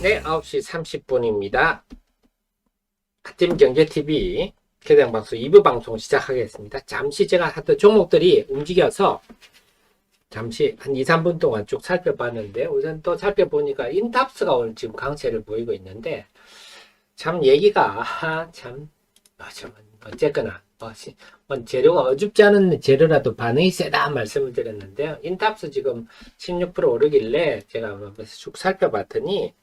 네, 9시 30분입니다. 아침 경제TV 개장방송 2부 방송 시작하겠습니다. 잠시 제가 하던 종목들이 움직여서 잠시 한 2, 3분 동안 쭉 살펴봤는데, 우선 또 살펴보니까 인탑스가 오늘 지금 강세를 보이고 있는데, 참 얘기가, 참, 어쨌거나, 재료가 어줍지 않은 재료라도 반응이 세다 말씀을 드렸는데요. 인탑스 지금 16% 오르길래 제가 쭉 살펴봤더니,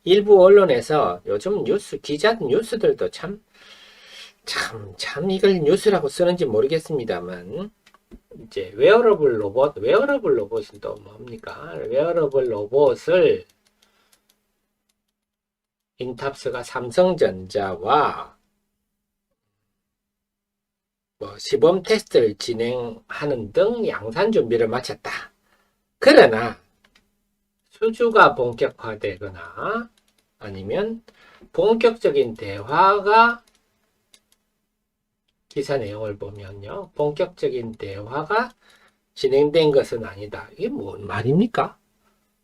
일부 언론에서 요즘 기자 뉴스들도 이걸 뉴스라고 쓰는지 모르겠습니다만, 이제 웨어러블 로봇은 또 뭡니까? 웨어러블 로봇을 인탑스가 삼성전자와 시범 테스트를 진행하는 등 양산 준비를 마쳤다. 그러나 수주가 본격화되거나 아니면 본격적인 대화가 기사 내용을 보면요. 본격적인 대화가 진행된 것은 아니다. 이게 뭔 말입니까?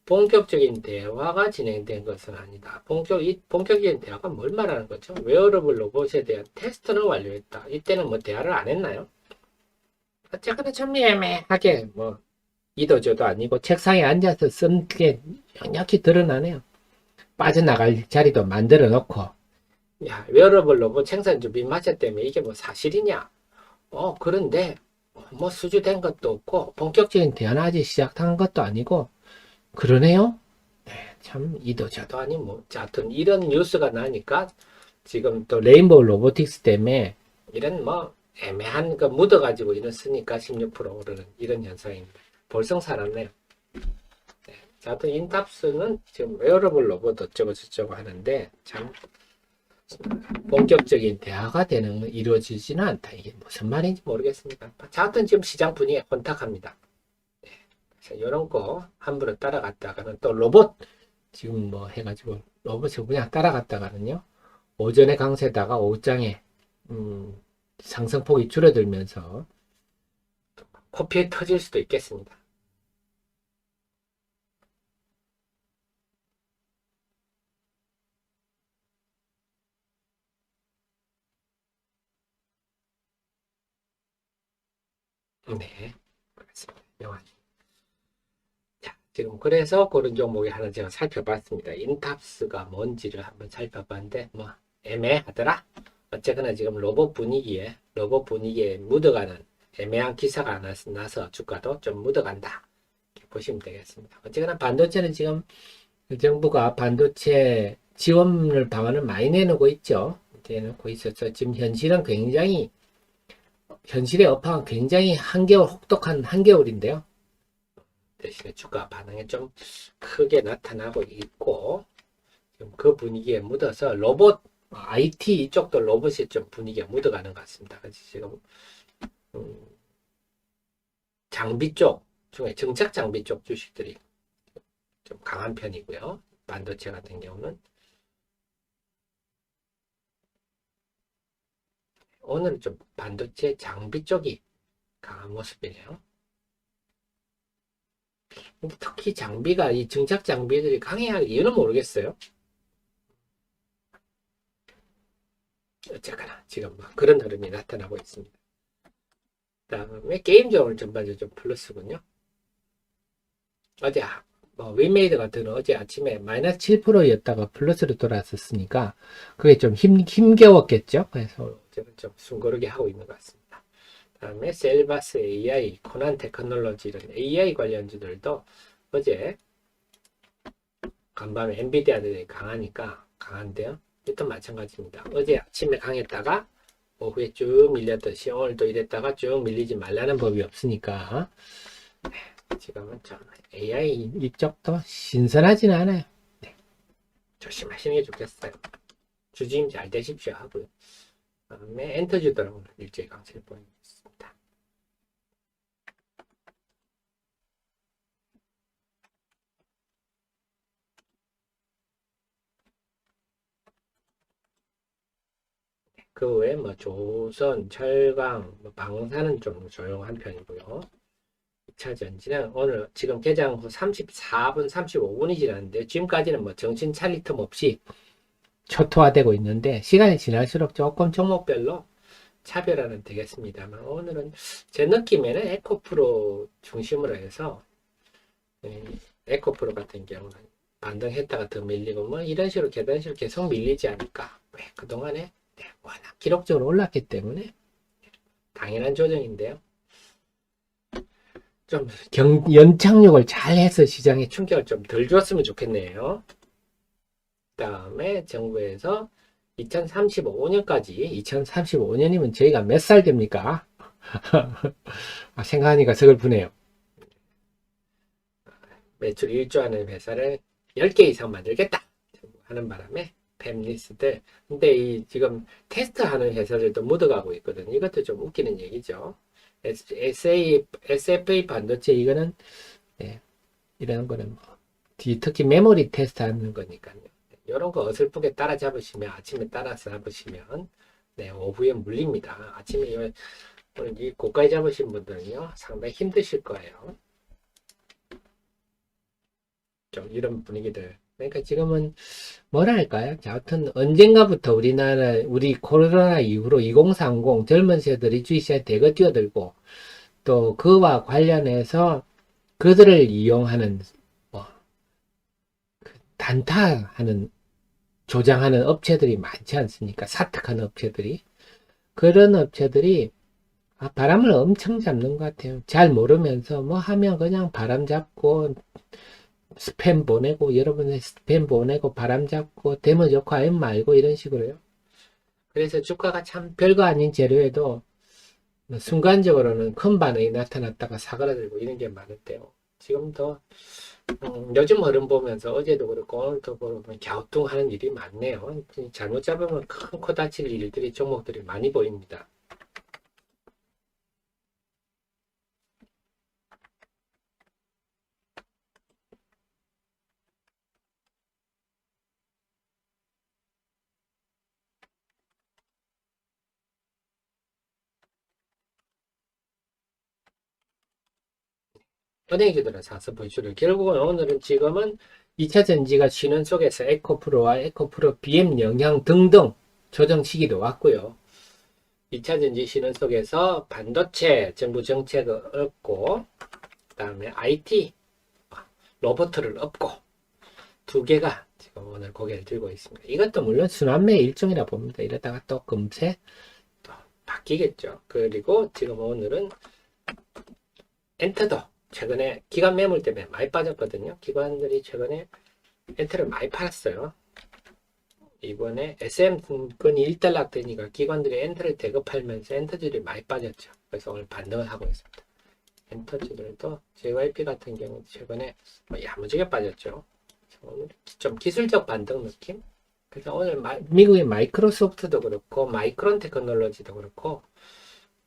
본격적인 대화가 진행된 것은 아니다. 본격적인 대화가 뭘 말하는 거죠? 웨어러블 로봇에 대한 테스트는 완료했다. 이때는 뭐 대화를 안 했나요? 어쨌거나 좀 애매하게 이도저도 아니고 책상에 앉아서 쓴 게 역력히 드러나네요. 빠져나갈 자리도 만들어 놓고, 야, 웨어러블 로봇 생산 준비 마쳤다며 이게 뭐 사실이냐? 그런데 뭐 수주된 것도 없고 본격적인 대화는 아직 시작한 것도 아니고 그러네요. 네, 참 이도저도 아닌 자, 하여튼 이런 뉴스가 나니까 지금 또 레인보우 로보틱스 때문에 이런 애매한 거 묻어가지고 이런 쓰니까 16% 오르는 이런 현상입니다. 볼성 살았네요. 네, 자, 하여튼 인탑스는 지금 웨어러블 로봇 어쩌고 저쩌고 하는데 참 본격적인 대화가 이루어지지는 않다. 이게 무슨 말인지 모르겠습니다. 자, 하여튼 지금 시장 분위기가 혼탁합니다. 네, 그래서 이런 거 함부로 따라갔다가는 또 로봇 지금 해가지고 로봇을 그냥 따라갔다가는요. 오전에 강세다가 오후장에 상승폭이 줄어들면서 코피에 터질 수도 있겠습니다. 네, 그렇습니다. 영화. 자, 지금 그래서 그런 종목이 하나 제가 살펴봤습니다. 인탑스가 뭔지를 한번 살펴봤는데 애매하더라. 어쨌거나 지금 로봇 분위기에 묻어가는 애매한 기사가 나서 주가도 좀 묻어간다. 이렇게 보시면 되겠습니다. 어쨌거나 반도체는 지금 정부가 반도체 지원을 방안을 많이 내놓고 있죠. 내놓고 있어서 지금 현실의 업황은 굉장히 혹독한 한겨울인데요. 대신에 주가 반응이 좀 크게 나타나고 있고, 지금 그 분위기에 묻어서 IT 이쪽도 로봇이 좀 분위기가 묻어가는 것 같습니다. 그래서 지금, 음, 장비 쪽 중에 정책 장비 쪽 주식들이 좀 강한 편이고요. 반도체 같은 경우는. 오늘은 좀 반도체 장비 쪽이 강한 모습이네요. 근데 특히 이 정착 장비들이 강해야 이유는 모르겠어요. 어쨌거나 지금 그런 흐름이 나타나고 있습니다. 다음에 게임적으로 전반적으로 좀 플러스군요. 어제 위메이드 같은 경우는 어제 아침에 마이너스 7%였다가 플러스로 돌아섰으니까 그게 좀 힘겨웠겠죠. 그래서 제가 좀 숨고르게 하고 있는 것 같습니다. 다음에 셀바스 AI, 코난 테크놀로지 이런 AI 관련주들도 어제 간밤에 엔비디아들이 강한데요. 이것도 마찬가지입니다. 어제 아침에 강했다가 오후에 쭉 밀렸듯이 오늘도 이랬다가 쭉 밀리지 말라는 법이 없으니까 지금은 좀 AI 이쪽도 신선하진 않아요. 네, 조심하시는 게 좋겠어요. 주주님 잘 되십시오 하고요. 다음에 엔터주더라고요. 일제히 강세를 보이고 있습니다. 그 외에 조선, 철강, 방사는 좀 조용한 편이고요. 2차 전지는 오늘 지금 개장 후 34분, 35분이 지났는데 지금까지는 뭐 정신 차릴 틈 없이 초토화되고 있는데 시간이 지날수록 조금 종목별로 차별화는 되겠습니다만 오늘은 제 느낌에는 에코프로 중심으로 해서 에코프로 같은 경우는 반등했다가 더 밀리고 뭐 이런 식으로 계단식으로 계속 밀리지 않을까. 왜 그동안에 워낙 기록적으로 올랐기 때문에 당연한 조정인데요. 좀 연착륙을 잘 해서 시장에 충격을 좀 덜 줬으면 좋겠네요. 그 다음에 정부에서 2035년까지 2035년이면 저희가 몇 살 됩니까? 생각하니까 서글프네요. 매출 1조 하는 회사를 10개 이상 만들겠다 하는 바람에 팹리스들 근데 이 지금 테스트하는 회사들도 묻어가고 있거든요. 이것도 좀 웃기는 얘기죠. SFA 반도체 이거는 이런 거는 뭐 특히 메모리 테스트 하는 거니까요. 이런 거 어설프게 따라잡으시면 아침에 따라 잡으시면 오후에 물립니다. 아침에 오늘 이 고가에 잡으신 분들은요 상당히 힘드실 거예요. 좀 이런 분위기들. 그러니까 지금은 뭐랄까요? 하여튼 언젠가부터 우리 코로나 이후로 2030 젊은 세대들이 주식시장에 대거 뛰어들고 또 그와 관련해서 그들을 이용하는 뭐 단타하는 조장하는 업체들이 많지 않습니까? 사특하는 업체들이. 그런 업체들이 바람을 엄청 잡는 것 같아요. 잘 모르면서 뭐 하면 그냥 바람 잡고 스팸 보내고 여러분의 스팸 보내고 바람 잡고 되면 좋고 아니면 말고 이런 식으로요. 그래서 주가가 참 별거 아닌 재료에도 순간적으로는 큰 반응이 나타났다가 사그라들고 이런 게 많은데요. 지금도 요즘 흐름 보면서 어제도 그렇고 오늘도 그렇고 갸우뚱하는 일이 많네요. 잘못 잡으면 큰 코 다칠 일들이 종목들이 많이 보입니다. 은행주들은 상승 분수를 결국은 오늘은 지금은 2차 전지가 쉬는 속에서 에코프로와 에코프로 BM 영향 등등 조정 시기도 왔고요. 2차 전지 쉬는 속에서 반도체 정부 정책을 얻고 그 다음에 IT 로봇을 얻고 두 개가 지금 오늘 고개를 들고 있습니다. 이것도 물론 순환매의 일종이라 봅니다. 이러다가 또 금세 또 바뀌겠죠. 그리고 지금 오늘은 엔터도 최근에 기관 매물 때문에 많이 빠졌거든요. 기관들이 최근에 엔터를 많이 팔았어요. 이번에 SM 금권이 일단락되니까 기관들이 엔터를 대거 팔면서 엔터들이 많이 빠졌죠. 그래서 오늘 반등을 하고 있습니다. 엔터주들도 JYP 같은 경우 최근에 야무지게 빠졌죠. 오늘 좀 기술적 반등 느낌? 그래서 오늘 미국의 마이크로소프트도 그렇고 마이크론 테크놀로지도 그렇고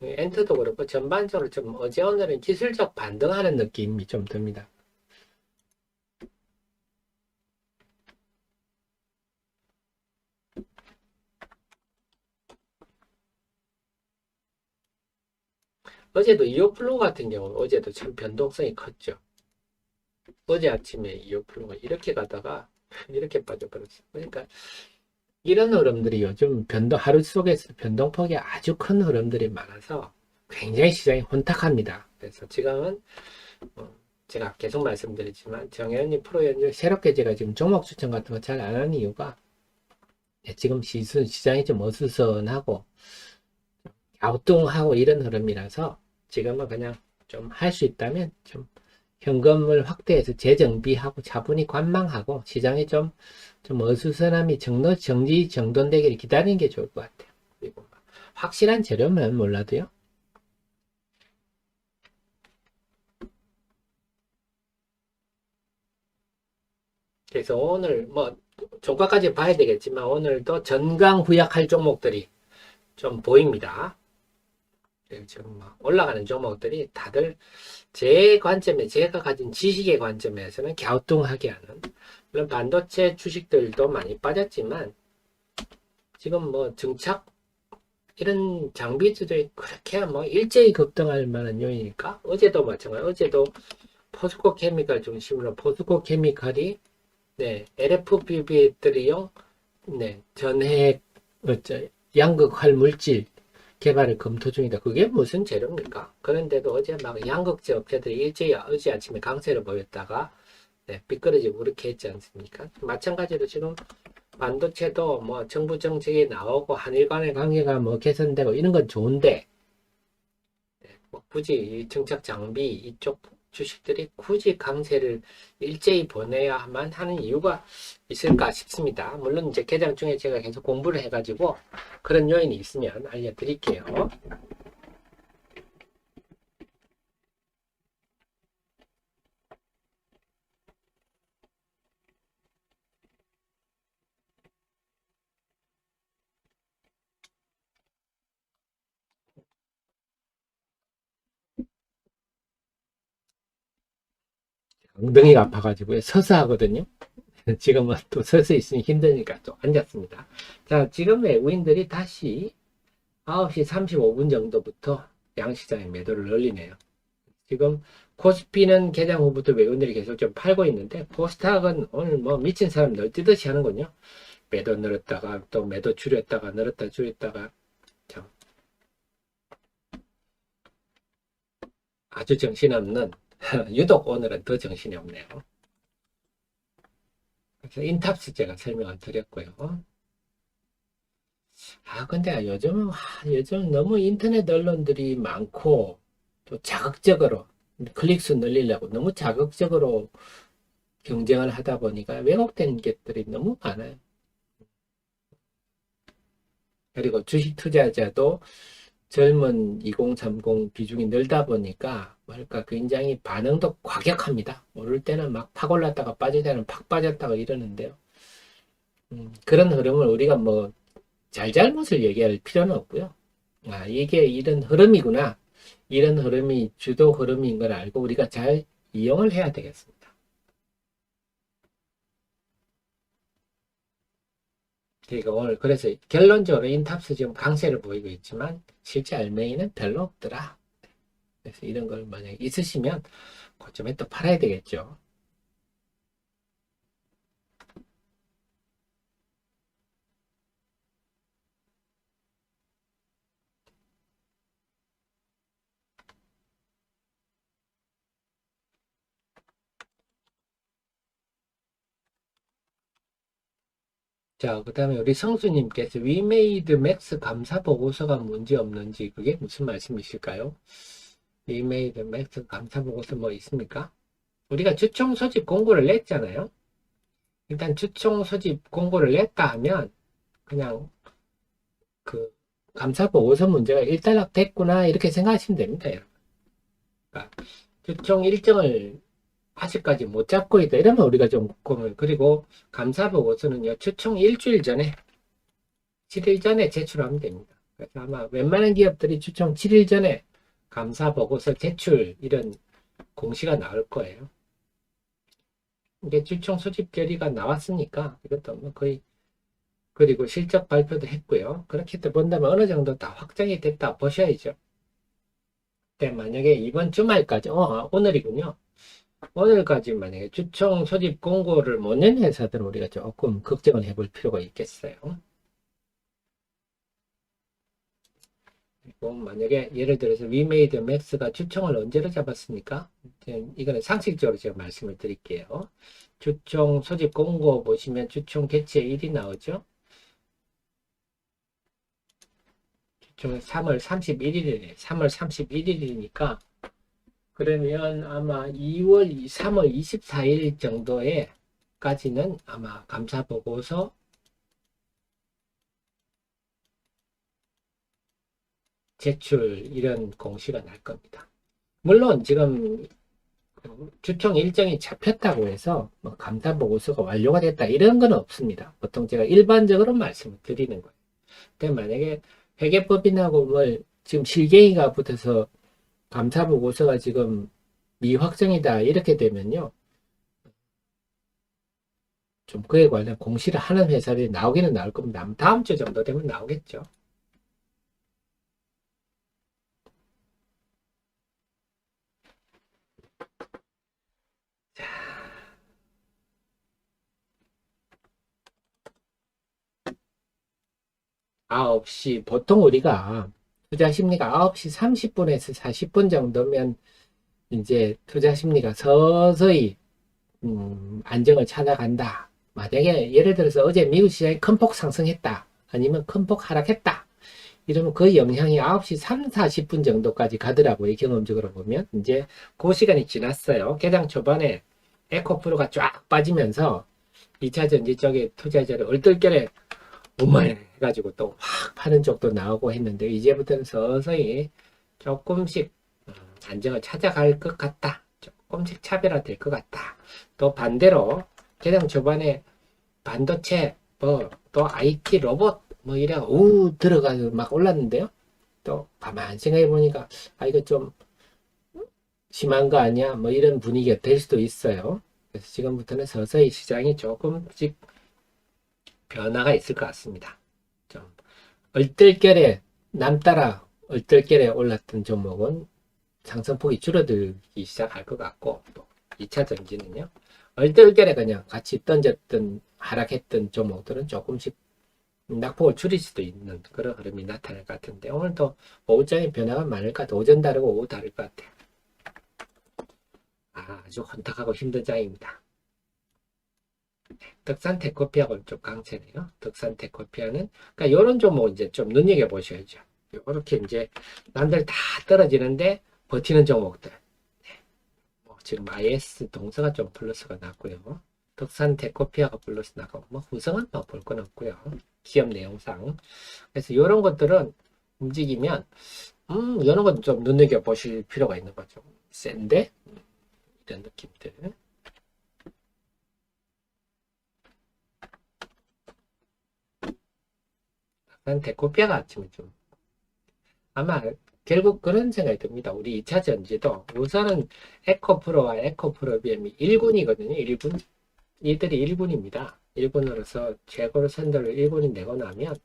엔터도 그렇고 전반적으로 좀 어제 오늘은 기술적 반등하는 느낌이 좀 듭니다. 어제도 이오플로 같은 경우 어제도 참 변동성이 컸죠. 어제 아침에 이오플로가 이렇게 가다가 이렇게 빠져버렸어요. 그러니까 이런 흐름들이 요즘 하루 속에서 변동폭이 아주 큰 흐름들이 많아서 굉장히 시장이 혼탁합니다. 그래서 지금은 제가 계속 말씀드리지만 정혜연님 프로연님 새롭게 제가 지금 종목 추천 같은 거 잘 안 하는 이유가 지금 시장이 좀 어수선하고 갸우뚱하고 이런 흐름이라서 지금은 그냥 좀 할 수 있다면 좀 현금을 확대해서 재정비하고 차분히 관망하고 시장에 좀 어수선함이 정돈되기를 기다리는 게 좋을 것 같아요. 그리고 확실한 재료면 몰라도요. 그래서 오늘 뭐 종가까지 봐야 되겠지만 오늘도 전강후약할 종목들이 좀 보입니다. 지금 올라가는 종목들이 다들 제 관점에 제가 가진 지식의 관점에서는 갸우뚱하게 하는 물론 반도체 주식들도 많이 빠졌지만 지금 뭐 이런 장비들이 그렇게 뭐 일제히 급등할 만한 요인일까? 어제도 마찬가지. 어제도 포스코 케미칼 중심으로 포스코 케미칼이 네, LFP 배터리용 네, 전해액 양극 활물질 개발을 검토 중이다. 그게 무슨 재료입니까? 그런데도 어제 막 양극재 업체들이 일제히 어제 아침에 강세를 보였다가 네, 미끄러지고 그렇게 했지 않습니까? 마찬가지로 지금 반도체도 뭐 정부 정책이 나오고 한일 간의 관계가 뭐 개선되고 이런 건 좋은데 뭐 굳이 이 정책 장비 이쪽 주식들이 굳이 강세를 일제히 보내야만 하는 이유가 있을까 싶습니다. 물론 이제 개장 중에 제가 계속 공부를 해가지고 그런 요인이 있으면 알려드릴게요. 엉덩이가 아파가지고 서서 하거든요. 지금은 또 서서 있으니 힘드니까 또 앉았습니다. 자, 지금 외국인들이 다시 9시 35분 정도부터 양시장에 매도를 늘리네요. 지금 코스피는 개장 후부터 외국인들이 계속 좀 팔고 있는데 코스닥은 오늘 뭐 미친 사람 널뛰듯이 하는군요. 매도 늘었다가 또 매도 줄였다가 늘었다 줄였다가 참 아주 정신없는 유독 오늘은 더 정신이 없네요. 그래서 인탑스 제가 설명을 드렸고요. 근데 요즘 너무 인터넷 언론들이 많고 또 자극적으로 클릭수 늘리려고 너무 자극적으로 경쟁을 하다 보니까 왜곡된 것들이 너무 많아요. 그리고 주식 투자자도 젊은 2030 비중이 늘다 보니까 뭐랄까 굉장히 반응도 과격합니다. 오를 때는 막 팍 올랐다가 빠질 때는 팍 빠졌다가 이러는데요. 그런 흐름을 우리가 뭐 잘잘못을 얘기할 필요는 없고요. 이게 이런 흐름이구나. 이런 흐름이 주도 흐름인 걸 알고 우리가 잘 이용을 해야 되겠습니다. 그러니까 오늘 그래서 결론적으로 인탑스 지금 강세를 보이고 있지만 실제 알맹이는 별로 없더라. 그래서 이런 걸 만약에 있으시면 고점에 또 팔아야 되겠죠. 자, 그 다음에 우리 성수님께서 위메이드 맥스 감사 보고서가 문제 없는지 그게 무슨 말씀이실까요? 위메이드 맥스 감사 보고서 뭐 있습니까? 우리가 주총 소집 공고를 냈잖아요. 일단 주총 소집 공고를 냈다 하면 그냥 그 감사 보고서 문제가 일단락됐구나 이렇게 생각하시면 됩니다, 여러분. 그러니까 주총 일정을 아직까지 못 잡고 있다 이러면 우리가 좀 그리고 감사 보고서는요 주총 일주일 전에 7일 전에 제출하면 됩니다. 그래서 아마 웬만한 기업들이 주총 7일 전에 감사 보고서 제출 이런 공시가 나올 거예요. 이게 주총 소집 결의가 나왔으니까 이것도 뭐 거의 그리고 실적 발표도 했고요. 그렇게 본다면 어느 정도 다 확정이 됐다 보셔야죠. 근데 만약에 이번 주말까지 오늘이군요. 오늘까지 만약에 주총 소집 공고를 못 낸 회사들은 우리가 조금 걱정을 해볼 필요가 있겠어요. 그리고 만약에 예를 들어서 위메이드 맥스가 주총을 언제로 잡았습니까? 이거는 상식적으로 제가 말씀을 드릴게요. 주총 소집 공고 보시면 주총 개최 일이 나오죠. 주총 3월 31일이네. 3월 31일이니까 그러면 아마 3월 24일 정도에까지는 아마 감사 보고서 제출 이런 공시가 날 겁니다. 물론 지금 주총 일정이 잡혔다고 해서 뭐 감사 보고서가 완료가 됐다 이런 건 없습니다. 보통 제가 일반적으로 말씀을 드리는 거예요. 근데 만약에 회계법인하고 뭘 지금 실갱이가 붙어서 감사 보고서가 지금 미확정이다 이렇게 되면요. 좀 그에 관련 공시를 하는 회사들이 나오기는 나올 겁니다. 다음 주 정도 되면 나오겠죠. 9시, 보통 우리가 투자 심리가 9시 30분에서 40분 정도면 이제 투자 심리가 서서히 안정을 찾아간다. 만약에 예를 들어서 어제 미국 시장이 큰 폭 상승했다. 아니면 큰 폭 하락했다. 이러면 그 영향이 9시 3, 40분 정도까지 가더라고요. 경험적으로 보면. 이제 그 시간이 지났어요. 개장 초반에 에코프로가 쫙 빠지면서 2차 전지 쪽에 투자자를 얼떨결에 우말 해가지고 또 확 파는 쪽도 나오고 했는데 이제부터는 서서히 조금씩 안정을 찾아갈 것 같다. 조금씩 차별화될 것 같다. 또 반대로 개장 초반에 반도체 또 IT 로봇 이래 들어가서 막 올랐는데요. 또 가만 생각해 보니까 이거 좀 심한 거 아니야? 이런 분위기가 될 수도 있어요. 그래서 지금부터는 서서히 시장이 조금씩 변화가 있을 것 같습니다. 좀 얼떨결에 남따라 얼떨결에 올랐던 종목은 상승폭이 줄어들기 시작할 것 같고 또 2차 전지는요. 얼떨결에 그냥 같이 던졌던 하락했던 종목들은 조금씩 낙폭을 줄일 수도 있는 그런 흐름이 나타날 것 같은데 오늘도 오후장에 변화가 많을 것 같아요. 오전 다르고 오후 다를 것 같아요. 아주 혼탁하고 힘든 장입니다. 덕산테크피아가 좀 강세네요. 덕산테크피아는 그러니까 이런 종목 이제 좀 눈여겨 보셔야죠. 이렇게 이제 남들 다 떨어지는데 버티는 종목들. 지금 IS 동서가 좀 플러스가 났고요. 덕산테크피아가 플러스 나고 후성은 볼 건 없고요. 기업 내용상. 그래서 이런 것들은 움직이면 이런 건 좀 눈여겨 보실 필요가 있는 거죠. 센데 이런 느낌들. 난 데코피아가 아침에 좀 아마 결국 그런 생각이 듭니다. 우리 2차 전지도 우선은 에코프로와 에코프로비엠이 1군이거든요. 1군. 이들이 1군입니다. 1군으로서 최고로 선도를 1군이 내고 나면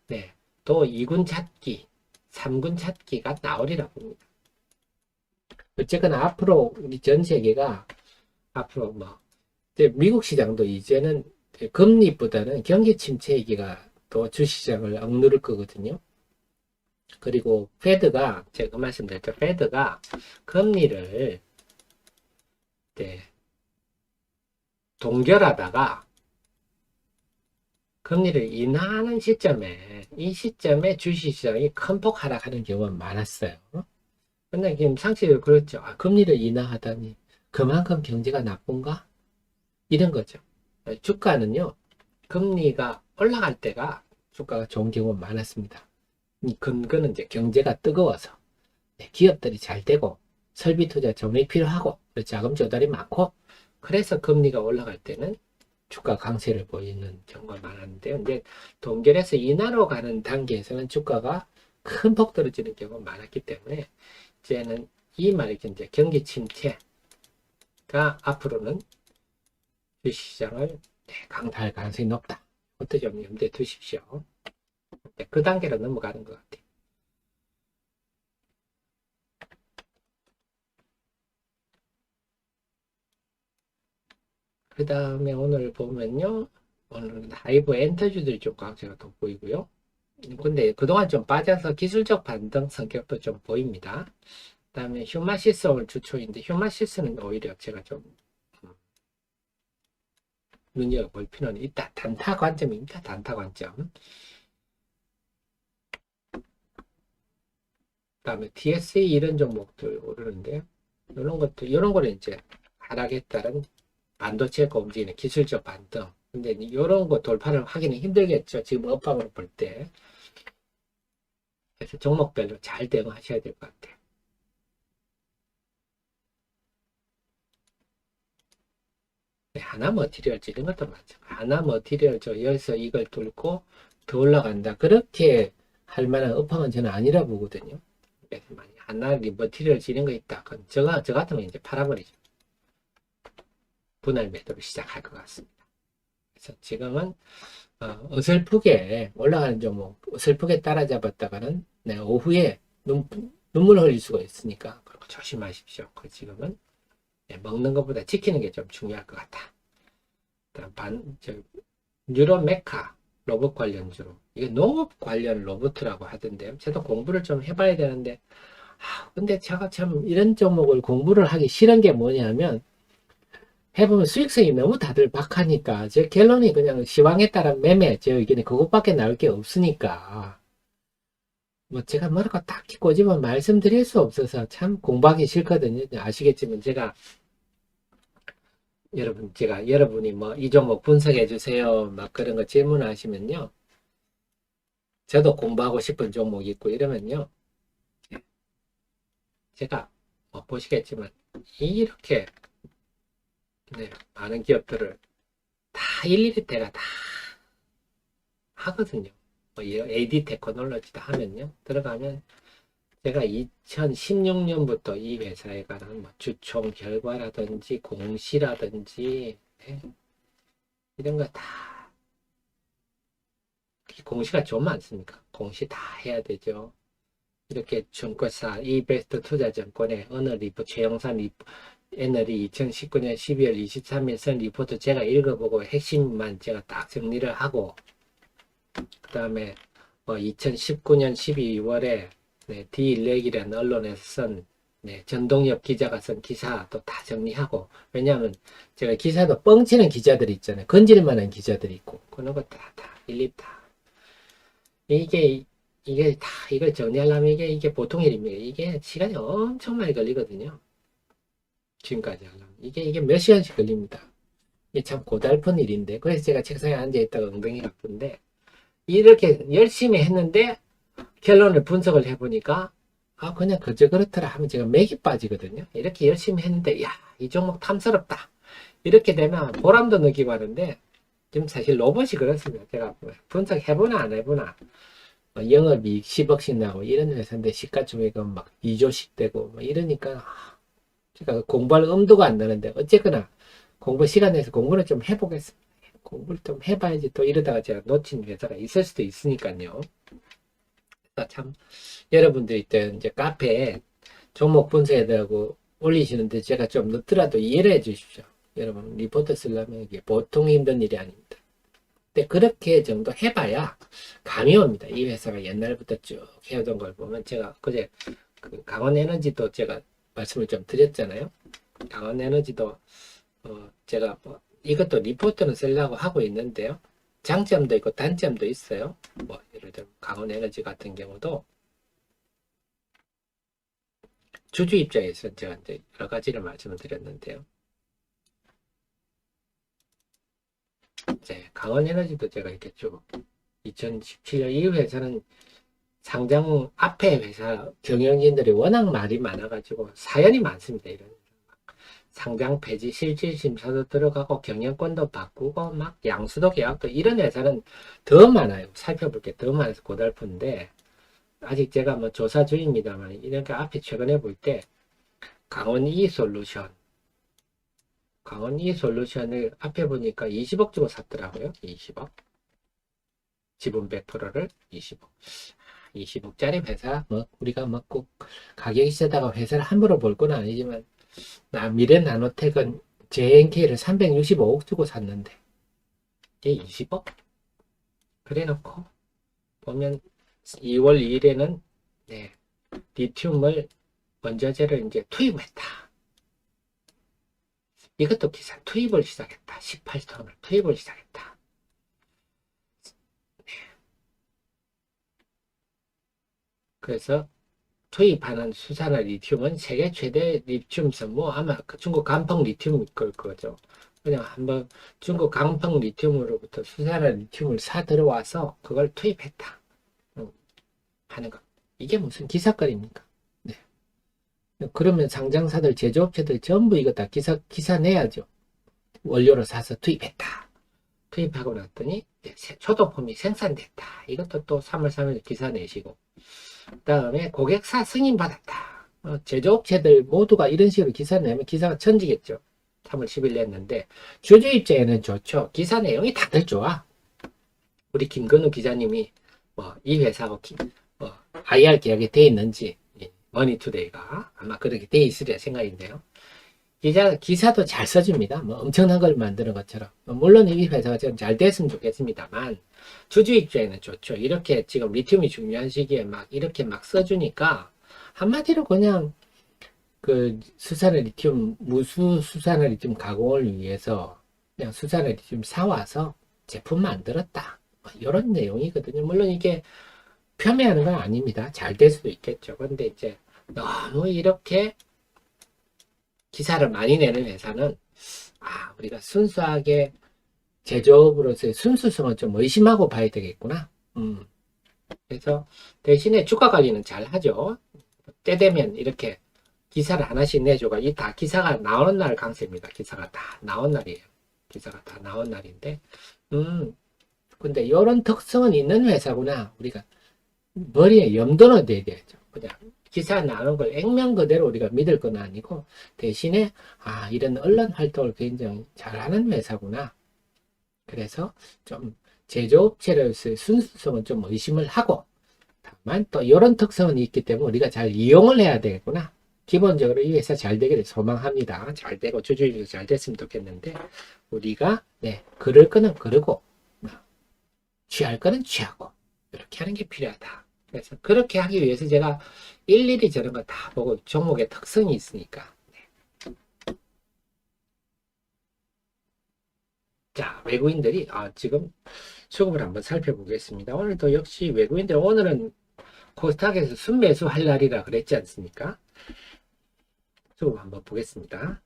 네, 또 2군 찾기, 3군 찾기가 나오리라 봅니다. 어쨌거나 앞으로 우리 전 세계가 앞으로 미국 시장도 이제는 금리보다는 경기 침체 얘기가 또 주시장을 억누를 거거든요. 그리고 페드가 제가 말씀드렸죠. 페드가 금리를 동결하다가 금리를 인하하는 시점에 이 시점에 주식시장이 큰 폭 하락하는 경우가 많았어요. 근데 지금 상식적으로 그렇죠. 금리를 인하하다니 그만큼 경제가 나쁜가? 이런 거죠. 주가는요. 금리가 올라갈 때가 주가가 좋은 경우가 많았습니다. 이 근거는 이제 경제가 뜨거워서 기업들이 잘 되고 설비 투자 정리 필요하고 자금 조달이 많고 그래서 금리가 올라갈 때는 주가 강세를 보이는 경우가 많았는데요. 이제 동결해서 인하로 가는 단계에서는 주가가 큰 폭 떨어지는 경우가 많았기 때문에 이제는 이 말이죠. 이제 경기 침체가 앞으로는 주식시장을 강타할 가능성이 높다. 그것도 좀 염두에 두십시오. 그 단계로 넘어가는 것 같아요. 그 다음에 오늘 보면요. 오늘은 하이브 엔터주들이 좀 강세가 돋보이고요. 근데 그동안 좀 빠져서 기술적 반등 성격도 좀 보입니다. 그 다음에 휴마시스 오늘 주초인데 휴마시스는 오히려 제가 좀 눈여겨볼 필요는 있다. 단타 관점입니다. 단타 관점. 그 다음에 DSA 이런 종목들 오르는데 이런 거는 이제 하락에 따른 반도체가 움직이는 기술적 반등. 근데 이런 거 돌파를 하기는 힘들겠죠. 지금 업황으로 볼 때. 그래서 종목별로 잘 대응하셔야 될 것 같아요. 하나 머티리얼즈 이런 것도 맞죠. 하나 머티리얼즈 여기서 이걸 뚫고 더 올라간다. 그렇게 할 만한 업황은 저는 아니라 보거든요. 그래서 만약 하나 머티리얼즈 이런 거 있다. 그럼 저 같으면 이제 팔아버리죠. 분할 매도를 시작할 것 같습니다. 그래서 지금은 어설프게 올라가는 종목 어설프게 따라잡았다가는 오후에 눈물 흘릴 수가 있으니까 조심하십시오. 지금은 먹는 것보다 지키는 게 좀 중요할 것 같다. 유로 메카 로봇 관련주로. 이게 농업 관련 로봇이라고 하던데요. 저도 공부를 좀 해봐야 되는데, 근데 제가 참 이런 종목을 공부를 하기 싫은 게 뭐냐면, 해보면 수익성이 너무 다들 박하니까, 제 결론이 그냥 시황에 따른 매매, 제 의견이 그것밖에 나올 게 없으니까, 뭐 제가 뭐라고 딱히 꼬집어 말씀드릴 수 없어서 참 공부하기 싫거든요. 아시겠지만 제가 제가 여러분이 뭐 이 종목 분석해 주세요 막 그런 거 질문하시면요, 저도 공부하고 싶은 종목 있고 이러면요, 제가 뭐 보시겠지만 이렇게 많은 기업들을 다 일일이 제가 다 하거든요. 뭐 AD 테크놀로지다 하면요, 들어가면 제가 2016년부터 이 회사에 관한 뭐 주총 결과라든지 공시라든지 이런 거 다, 공시가 좀 많습니까? 공시 다 해야 되죠. 이렇게 증권사 이베스트 투자증권의 어느 리포트, 최영산 리포트, 애널이 2019년 12월 23일 쓴 리포트 제가 읽어보고 핵심만 제가 딱 정리를 하고, 그 다음에 뭐 2019년 12월에 디일렉이라는 언론에서 쓴 전동엽 기자가 쓴 기사도 다 정리하고, 왜냐하면 제가 기사도 뻥치는 기자들이 있잖아요. 건질만한 기자들이 있고, 그런 거 다 일일이 다. 이게 다 이걸 정리하려면 이게 보통 일입니다. 이게 시간이 엄청 많이 걸리거든요. 지금까지 하려면. 이게 몇 시간씩 걸립니다. 이게 참 고달픈 일인데, 그래서 제가 책상에 앉아있다가 엉덩이가 아픈데, 이렇게 열심히 했는데, 결론을 분석을 해보니까, 그냥 그저 그렇더라 하면 제가 맥이 빠지거든요. 이렇게 열심히 했는데, 이 종목 탐스럽다. 이렇게 되면 보람도 느끼고 하는데, 지금 사실 로봇이 그렇습니다. 제가 분석해보나 안 해보나, 영업이익 10억씩 나오고 이런 회사인데 시가총액은 막 2조씩 되고 뭐 이러니까, 제가 공부할 엄두가 안 나는데, 어쨌거나 공부 시간 내서 공부를 좀 해보겠습니다. 공부를 좀 해봐야지 또 이러다가 제가 놓친 회사가 있을 수도 있으니까요. 참 여러분들이 때 이제 카페에 종목 분석해달라고 올리시는데 제가 좀 늦더라도 이해를 해 주십시오. 여러분 리포트 쓰려면 이게 보통 힘든 일이 아닙니다. 근데 그렇게 정도 해봐야 감이 옵니다. 이 회사가 옛날부터 쭉 해오던 걸 보면, 제가 그제 그 강원에너지도 제가 말씀을 좀 드렸잖아요. 강원에너지도 제가 이것도 리포트는 쓰려고 하고 있는데요. 장점도 있고 단점도 있어요. 뭐 예를 들어 강원에너지 같은 경우도 주주 입장에서 제가 이제 여러 가지를 말씀을 드렸는데요. 이제 강원에너지도 제가 이렇게 쭉 2017년 이 회사는 상장 앞에 회사 경영진들이 워낙 말이 많아가지고 사연이 많습니다. 이런 상장 폐지 실질 심사도 들어가고 경영권도 바꾸고 막 양수도 계약도, 이런 회사는 더 많아요. 살펴볼 게 더 많아서 고달픈데, 아직 제가 뭐 조사 중입니다만 이렇게 앞에 최근에 볼 때 강원 이솔루션을 앞에 보니까 20억 주고 샀더라고요. 20억 지분 100%를 20억짜리 회사, 뭐 우리가 뭐 꼭 가격이 세다가 회사를 함부로 볼 건 아니지만, 미래나노텍은 JNK를 365억 주고 샀는데 이게 20억? 그래 놓고 보면 2월 2일에는 리튬을 원자재를 이제 투입했다. 이것도 기사 투입을 시작했다. 18톤을 투입을 시작했다. 그래서 투입하는 수산화 리튬은 세계 최대 리튬 선모, 아마 중국 간펑 리튬일 거죠. 그냥 한번 중국 간펑 리튬으로부터 수산화 리튬을 사 들어와서 그걸 투입했다 하는 것. 이게 무슨 기사거리입니까? 네. 그러면 상장사들, 제조업체들 전부 이거 다 기사 내야죠. 원료를 사서 투입했다. 투입하고 났더니 초도품이 생산됐다. 이것도 또 3월 3일 기사 내시고, 그 다음에 고객사 승인받았다. 제조업체들 모두가 이런 식으로 기사 내면 기사가 천지겠죠. 3월 10일 냈는데 주주 입장에는 좋죠. 기사 내용이 다들 좋아. 우리 김건우 기자님이 이 회사하고 IR 계약이 돼 있는지, 머니투데이가 아마 그렇게 돼 있으리라 생각인데요. 기사도 잘 써줍니다. 뭐 엄청난 걸 만드는 것처럼. 물론 이 회사가 지금 잘 됐으면 좋겠습니다만, 주주 입장에는 좋죠. 이렇게 지금 리튬이 중요한 시기에 막 이렇게 막 써주니까, 한마디로 그냥 그 수산의 리튬, 무수 수산의 리튬 가공을 위해서 그냥 수산의 리튬 사와서 제품 만들었다. 뭐 이런 내용이거든요. 물론 이게 폄훼하는 건 아닙니다. 잘 될 수도 있겠죠. 근데 이제 너무 이렇게 기사를 많이 내는 회사는 우리가 순수하게 제조업으로서의 순수성을 좀 의심하고 봐야 되겠구나. 그래서 대신에 주가 관리는 잘 하죠. 때 되면 이렇게 기사를 하나씩 내줘가 이 다 기사가 나오는 날 강세입니다. 기사가 다 나온 날이에요. 기사가 다 나온 날인데, 근데 이런 특성은 있는 회사구나. 우리가 머리에 염두는 돼야 되죠. 그냥 기사 나오는 걸 액면 그대로 우리가 믿을 건 아니고 대신에 이런 언론 활동을 굉장히 잘하는 회사구나. 그래서 좀 제조업체로서의 순수성은 좀 의심을 하고 다만 또 이런 특성은 있기 때문에 우리가 잘 이용을 해야 되겠구나. 기본적으로 이 회사 잘 되기를 소망합니다. 잘 되고 주주들도 잘 됐으면 좋겠는데 우리가 그럴 거는 그러고 취할 거는 취하고 이렇게 하는 게 필요하다. 그래서 그렇게 하기 위해서 제가 일일이 저런 거 다 보고 종목의 특성이 있으니까. 자, 외국인들이 지금 수급을 한번 살펴보겠습니다. 오늘도 역시 외국인들 오늘은 코스닥에서 순매수 할 날이라 그랬지 않습니까? 수급 한번 보겠습니다.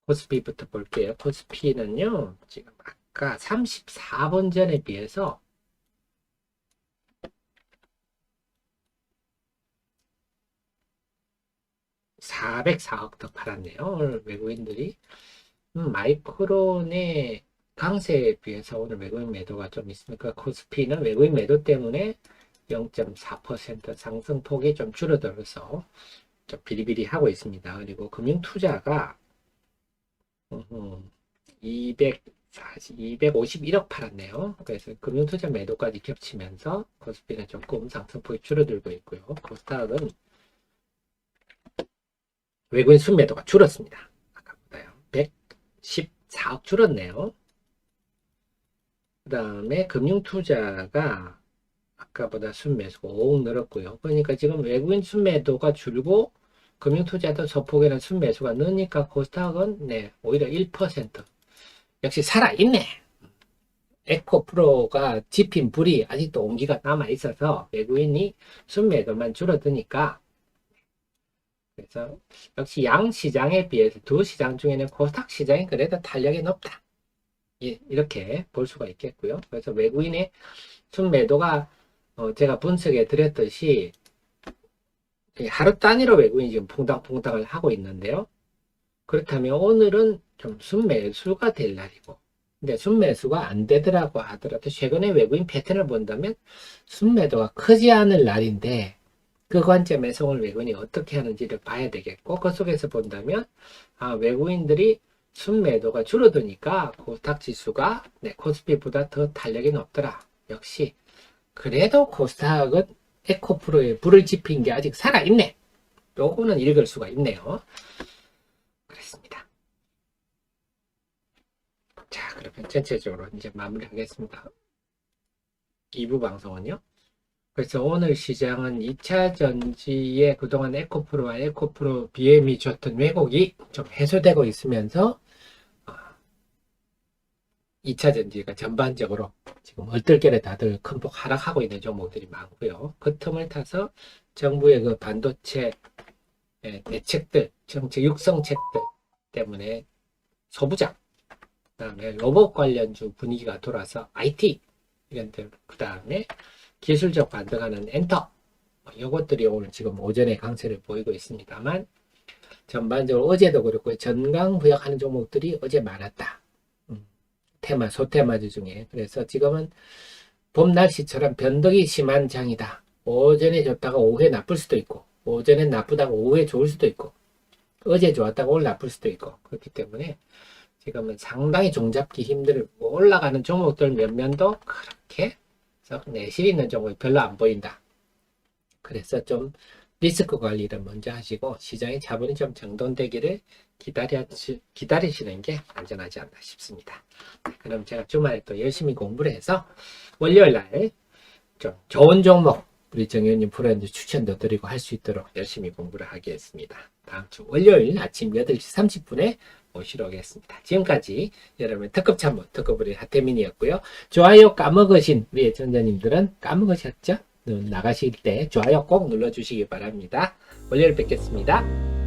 코스피부터 볼게요. 코스피는요, 지금 아까 34번 전에 비해서 404억 더 팔았네요. 오늘 외국인들이. 마이크론의 강세에 비해서 오늘 외국인 매도가 좀 있으니까 코스피는 외국인 매도 때문에 0.4% 상승폭이 좀 줄어들어서 좀 비리비리하고 있습니다. 그리고 금융투자가 251억 팔았네요. 그래서 금융투자 매도까지 겹치면서 코스피는 조금 상승폭이 줄어들고 있고요. 코스닥은 외국인 순매도가 줄었습니다. 아까보다요. 114억 줄었네요. 그 다음에 금융투자가 아까보다 순매수가 5억 늘었고요. 그러니까 지금 외국인 순매도가 줄고 금융투자도 소폭이나 순매수가 느니까 코스닥은 오히려 1%. 역시 살아있네. 에코프로가 지핀 불이 아직도 온기가 남아있어서 외국인이 순매도만 줄어드니까 그래서 역시 양 시장에 비해서 두 시장 중에는 코스닥 시장이 그래도 탄력이 높다. 이렇게 볼 수가 있겠고요. 그래서 외국인의 순매도가 제가 분석해 드렸듯이 하루 단위로 외국인이 지금 퐁당퐁당을 하고 있는데요. 그렇다면 오늘은 좀 순매수가 될 날이고 근데 순매수가 안 되더라고 하더라도 최근에 외국인 패턴을 본다면 순매도가 크지 않을 날인데 그 관점에서 오늘 외국인이 어떻게 하는지를 봐야 되겠고 그 속에서 본다면 외국인들이 순매도가 줄어드니까 코스닥 지수가 코스피보다 더 탄력이 높더라. 역시 그래도 코스닥은 에코프로에 불을 지핀 게 아직 살아있네. 요거는 읽을 수가 있네요. 그렇습니다. 자, 그러면 전체적으로 이제 마무리하겠습니다. 2부 방송은요. 그래서 오늘 시장은 2차 전지에 그동안 에코프로와 에코프로 BM이 줬던 왜곡이 좀 해소되고 있으면서 2차 전지가 전반적으로 지금 얼떨결에 다들 큰 폭 하락하고 있는 종목들이 많고요. 그 틈을 타서 정부의 그 반도체 대책들, 정책 육성책들 때문에 소부장, 그다음에 로봇 관련주 분위기가 돌아서 IT 이런 들, 그다음에 기술적 반등하는 엔터 이것들이 오늘 지금 오전에 강세를 보이고 있습니다만 전반적으로 어제도 그렇고 전강부약하는 종목들이 어제 많았다. 테마, 소테마주 중에. 그래서 지금은 봄 날씨처럼 변덕이 심한 장이다. 오전에 줬다가 오후에 나쁠 수도 있고 오전엔 나쁘다고 오후에 좋을 수도 있고, 어제 좋았다고 오늘 나쁠 수도 있고, 그렇기 때문에 지금은 상당히 종잡기 힘들고, 올라가는 종목들 몇몇도 그렇게 내실 있는 종목이 별로 안 보인다. 그래서 좀 리스크 관리를 먼저 하시고, 시장의 자본이 좀 정돈되기를 기다리시는 게 안전하지 않나 싶습니다. 그럼 제가 주말에 또 열심히 공부를 해서 월요일 날 좀 좋은 종목 우리 정현님 프로그램 추천도 드리고 할 수 있도록 열심히 공부를 하겠습니다. 다음 주 월요일 아침 8시 30분에 모시러 오겠습니다. 지금까지 여러분 특급 참모 특급우리 하태민이었고요. 좋아요 까먹으신 우리 애청자님들은 까먹으셨죠? 나가실 때 좋아요 꼭 눌러주시기 바랍니다. 월요일 뵙겠습니다.